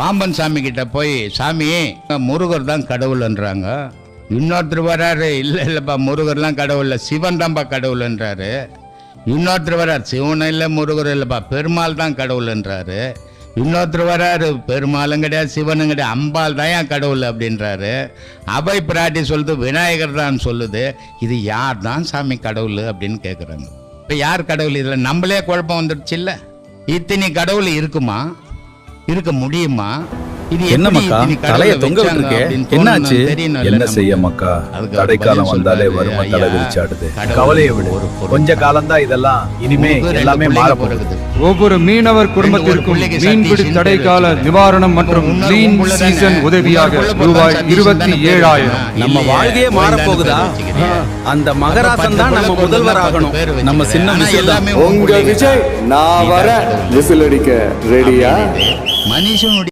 பாம்பன் சாமி கிட்ட போய், சாமி முருகர் தான் கடவுள்ன்றாங்க. இன்னொருத்தர் வராரு, இல்லப்பா முருகர்லாம் கடவுள் இல்லை, சிவன் தான்ப்பா கடவுள்ன்றாரு. இன்னொருத்தர் வராரு, சிவன் இல்லை முருகர் இல்லைப்பா பெருமாள் தான் கடவுள்ன்றாரு. இன்னொருத்தர் வராரு, பெருமாளும் கிடையாது சிவனும் கிடையாது, அம்பாள் தான் ஏன் கடவுள் அப்படின்றாரு. அபை பிராட்டி சொல்லுது விநாயகர் தான் சொல்லுது. இது யார் தான் சாமி கடவுள் அப்படின்னு கேட்குறாங்க. இப்போ யார் கடவுள்? இதில் நம்மளே குழப்பம் வந்துடுச்சு இல்லை? இத்தனை கடவுள் இருக்குமா, இருக்க முடியுமா? இது என்ன மக்கா தலைய தொங்க விட்டுருக்கே, என்னாச்சு? என்ன செய்ய மக்கா, தடைக்காலம் வந்தாலே வறுமை தலை விரிச்சாடுது. கவலையை விடு, கொஞ்ச காலம்தான் இதெல்லாம், இனிமே எல்லாமே மாற போறது. ஒவ்வொரு மீனவர் குடும்பத்திற்கும் மீன்பிடி தடைக்கால நிவாரணம் மற்றும் கிளீன் சீசன் உதவியாக ரூபாய் 27,000. நம்ம வாழ்க்கையே மாற போகுதா? அந்த மகராசன் தான் நம்ம முதல்வர் ஆகணும். நம்ம சின்ன எல்லாமே உங்க விஜய் நான் வர விசில் அடிக்க ரெடியா? மனுஷனுடைய